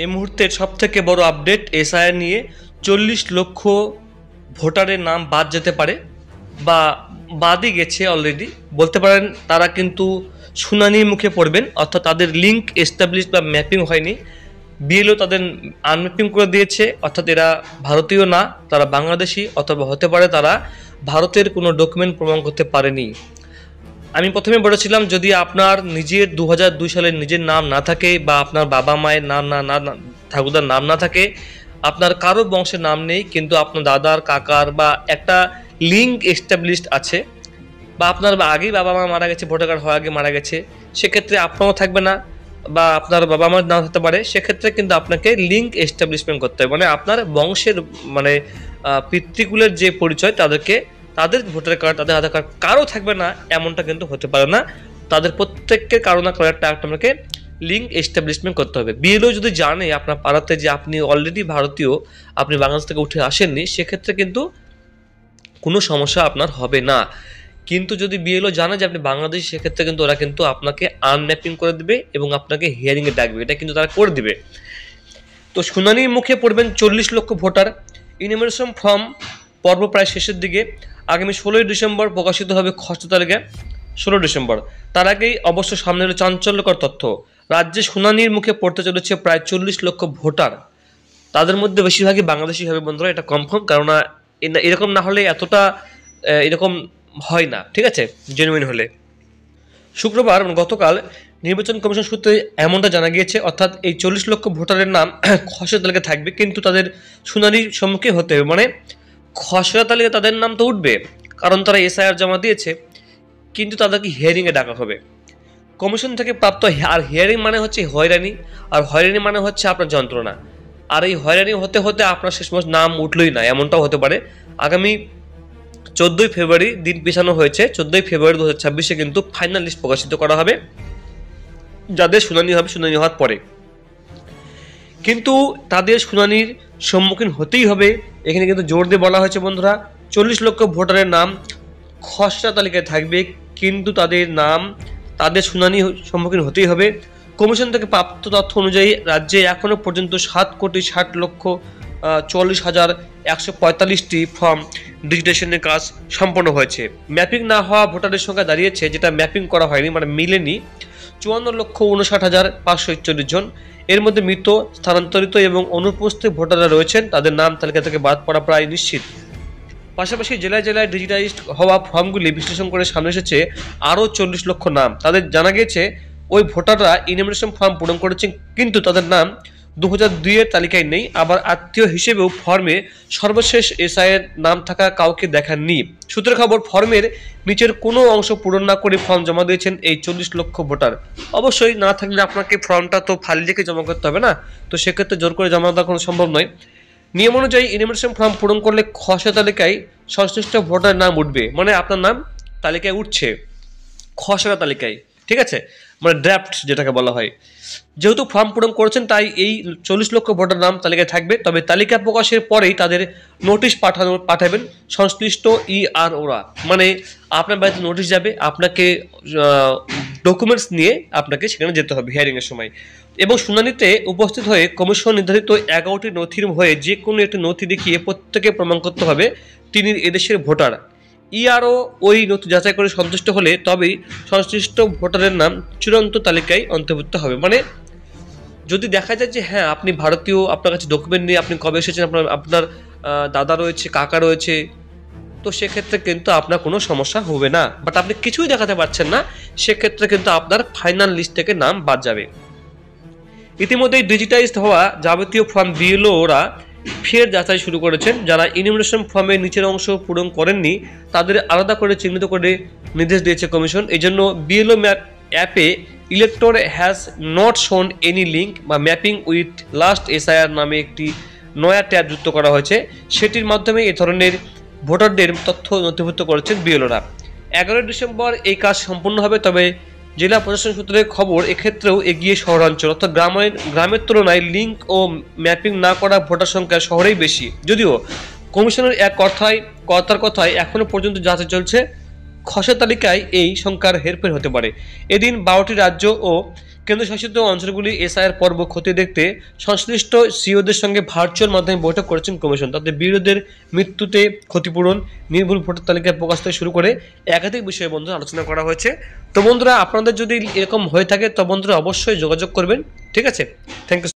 এই মুহূর্তের সবথেকে বড় আপডেট এসআইআর নিয়ে 40 লক্ষ ভোটারের নাম বাদ যেতে পারে বা বাদই গেছে অলরেডি বলতে পারেন। তারা কিন্তু শুনানির মুখে পড়বেন, অর্থাৎ তাদের লিঙ্ক এস্টাবলিশ বা ম্যাপিং হয়নি। বিএলও তাদের আনম্যাপিং করে দিয়েছে, অর্থাৎ এরা ভারতীয় না, তারা বাংলাদেশি, অথবা হতে পারে তারা ভারতের কোনো ডকুমেন্ট প্রমাণ করতে পারেনি। আমি প্রথমে বলেছিলাম যদি আপনার নিজের 2002 সালের নিজের নাম না থাকে বা আপনার বাবা মায়ের নাম ঠাকুরদার নাম না থাকে, আপনার কারো বংশের নাম নেই কিন্তু আপনার দাদার কাকার বা একটা লিঙ্ক এস্টাবলিশড আছে, বা আপনার আগেই বাবা মা মারা গেছে, ভোটার কার্ড হওয়ার আগে মারা গেছে, সেক্ষেত্রে আপনারও থাকবে না, বা আপনার বাবা মার নাম হতে পারে, সেক্ষেত্রে কিন্তু আপনাকে লিঙ্ক এস্টাবলিশমেন্ট করতে হবে। মানে আপনার বংশের মানে পিতৃকুলের যে পরিচয় তাদের ভোটার কার্ড, তাদের আধার কার্ড কারো থাকবে না এমনটা কিন্তু হতে পারে না। তাদের প্রত্যেকের কারো না কারো একটা আপনাকে লিঙ্ক এস্টাবলিশমেন্ট করতে হবে। বিএলও যদি জানে আপনার পাড়াতে যে আপনি অলরেডি ভারতীয়, আপনি বাংলাদেশ থেকে উঠে আসেননি, সেক্ষেত্রে কিন্তু কোনো সমস্যা আপনার হবে না। কিন্তু যদি বিএলও জানে যে আপনি বাংলাদেশি, সেক্ষেত্রে কিন্তু ওরা কিন্তু আপনাকে আনম্যাপিং করে দেবে এবং আপনাকে হিয়ারিংয়ে ডাকবে, এটা কিন্তু তারা করে দিবে। তো শুনানির মুখে পড়বেন 40 লক্ষ ভোটার। ইনুমারেশন ফর্ম পর্ব প্রায় শেষের দিকে। আগামী 16ই ডিসেম্বর প্রকাশিত হবে খসড়া তালিকা, 16 ডিসেম্বর। তার আগেই অবশ্য সামনে এলো চাঞ্চল্যকর তথ্য। রাজ্যে শুনানির মুখে পড়তে চলেছে প্রায় 40 লক্ষ ভোটার। তাদের মধ্যে বেশিরভাগই বাংলাদেশি হবে বন্ধুরা, এটা কনফার্ম, কেননা এরকম না হলে এতটা এরকম হয় না, ঠিক আছে, জেনুইন হলে। শুক্রবার গতকাল নির্বাচন কমিশন সূত্রে এমনটা জানা গিয়েছে, অর্থাৎ এই 40 লক্ষ ভোটারের নাম খসড়া তালিকায় থাকবে, কিন্তু তাদের শুনানির সম্মুখীন হতে হবে। মানে খসড়া তালিকায় তাদের নাম তো উঠবে, কারণ তারা এসআইআর জমা দিয়েছে, কিন্তু তাদেরকে হিয়ারিংয়ে ডাকা হবে কমিশন থেকে প্রাপ্ত। আর হিয়ারিং মানে হচ্ছে হয়রানি, আর হয়রানি মানে হচ্ছে আপনার যন্ত্রণা। আর এই হয়রানি হতে হতে আপনার শেষমেশ নাম উঠলই না, এমনটাও হতে পারে। আগামী 14ই ফেব্রুয়ারি দিন পিছানো হয়েছে, 14ই ফেব্রুয়ারি 2026 কিন্তু ফাইনাল লিস্ট প্রকাশিত করা হবে, যাদের শুনানি হবে শুনানি হওয়ার পরে। কিন্তু তাদের শুনানির সম্মুখীন হতেই হবে, এখানে কিন্তু জোর দিয়ে বলা হয়েছে বন্ধুরা। 40 লক্ষ ভোটারের নাম খসড়া তালিকায় থাকবে, কিন্তু তাদের শুনানি সম্মুখীন হতেই হবে। কমিশন থেকে প্রাপ্ত তথ্য অনুযায়ী রাজ্যে এখনো পর্যন্ত 7,60,44,145টি ফর্ম ডিজিটেশনের কাজ সম্পন্ন হয়েছে। ম্যাপিং না হওয়া ভোটারের সংখ্যা দাঁড়িয়েছে, যেটা ম্যাপিং করা হয়নি মানে মিলেনি, 54,59,541 জন। এর মধ্যে মৃত, স্থানান্তরিত এবং অনুপস্থিত ভোটাররা রয়েছেন, তাদের নাম তালিকা থেকে বাদ পড়া প্রায় নিশ্চিত। পাশাপাশি জেলায় জেলায় ডিজিটাইজড হওয়া ফর্মগুলি বিশ্লেষণ করে সামনে এসেছে আরও 40 লক্ষ নাম। তাদের জানা গিয়েছে ওই ভোটাররা ইনুমারেশন ফর্ম পূরণ করেছেন, কিন্তু তাদের নাম 2002 এর তালিকায় নেই। আবার আত্মীয় হিসেবেও ফর্মে সর্বশেষ এসআইয়ের নাম থাকা কাউকে দেখাননি। সূত্রের খবর, ফর্মের নিচের কোনো অংশ পূরণ না করে ফর্ম জমা দিয়েছেন এই 40 লক্ষ ভোটার। অবশ্যই না থাকলে আপনাকে ফর্মটা তো ফাইল রেখে জমা করতে হবে না, তো সেক্ষেত্রে জোর করে জমা দেওয়া কোনো সম্ভব নয়। নিয়ম অনুযায়ী ইনুমারেশন ফর্ম পূরণ করলে খসড়া তালিকায় সংশ্লিষ্ট ভোটারের নাম উঠবে, মানে আপনার নাম তালিকায় উঠছে খসড়া তালিকায়, ঠিক আছে, মানে ড্রাফট যেটাকে বলা হয়। যেহেতু ফর্ম পূরণ করেছেন, তাই এই 40 লক্ষ ভোটার নাম তালিকায় থাকবে। তবে তালিকা প্রকাশের পরেই তাদের নোটিশ পাঠাবেন সংশ্লিষ্ট ইআরওরা। মানে আপনার বাড়িতে নোটিশ যাবে, আপনাকে ডকুমেন্টস নিয়ে আপনাকে সেখানে যেতে হবে হিয়ারিংয়ের সময়। এবং শুনানিতে উপস্থিত হয়ে কমিশন নির্ধারিত 11টি নথির হয়ে যে কোনো একটি নথি দেখিয়ে প্রত্যেকে প্রমাণ করতে হবে তিনি এদেশের ভোটার। ইআরও ওই নথি যাচাই করে সন্তুষ্ট হলে তবেই সংশ্লিষ্ট ভোটারের নাম চূড়ান্ত তালিকায় অন্তর্ভুক্ত হবে। মানে যদি দেখা যায় যে হ্যাঁ আপনি ভারতীয়, আপনার কাছে ডকুমেন্ট নিয়ে আপনি কবে এসেছেন, আপনার দাদা রয়েছে, কাকা রয়েছে, তো সেক্ষেত্রে কিন্তু আপনার কোনো সমস্যা হবে না। বাট আপনি কিছুই দেখাতে পারছেন না, সেক্ষেত্রে কিন্তু আপনার ফাইনাল লিস্ট থেকে নাম বাদ যাবে। ইতিমধ্যেই ডিজিটাইজড হওয়া যাবতীয় ফর্ম বিএলওরা ফের যাচাই শুরু করেছেন। যারা ইনুমারেশন ফর্মের নিচের অংশ পূরণ করেননি তাদের আলাদা করে চিহ্নিত করে নির্দেশ দিয়েছে কমিশন। এই জন্য বিএলও ম্যাপ অ্যাপে ইলেক্টর হ্যাজ নট শোন এনি লিঙ্ক বা ম্যাপিং উইথ লাস্ট এসআইআর নামে একটি নয়া ট্যাব যুক্ত করা হয়েছে। সেটির মাধ্যমে এ ধরনের ভোটারদের তথ্য নথিভুক্ত করেছেন বিএলওরা। 11 ডিসেম্বর এই কাজ সম্পন্ন হবে। তবে জেলা প্রশাসন সূত্রে খবর, এক্ষেত্রেও এগিয়ে শহরাঞ্চল, অর্থাৎ গ্রামের তুলনায় লিঙ্ক ও ম্যাপিং না করা ভোটার সংখ্যা শহরেই বেশি। যদিও কমিশনের এক কর্তার কথায় এখনো পর্যন্ত যাচাই চলছে, খসড়া তালিকায় এই সংখ্যার হেরফের হতে পারে। এদিন 12টি রাজ্য ও কেন্দ্রশাসিত অঞ্চলগুলি এসআইআর পর্ব খতিয়ে দেখতে সংশ্লিষ্ট সিওদের সঙ্গে ভার্চুয়াল মাধ্যমে বৈঠক করেছেন কমিশন। তাদের বিরোধীদের মৃত্যুতে ক্ষতিপূরণ, নির্ভুল ভোটার তালিকা প্রকাশ থেকে শুরু করে একাধিক বিষয়ে বন্ধুরা আলোচনা করা হয়েছে। তো বন্ধুরা আপনাদের যদি এরকম হয়ে থাকে তো বন্ধুরা অবশ্যই যোগাযোগ করবেন। ঠিক আছে, থ্যাংক ইউ।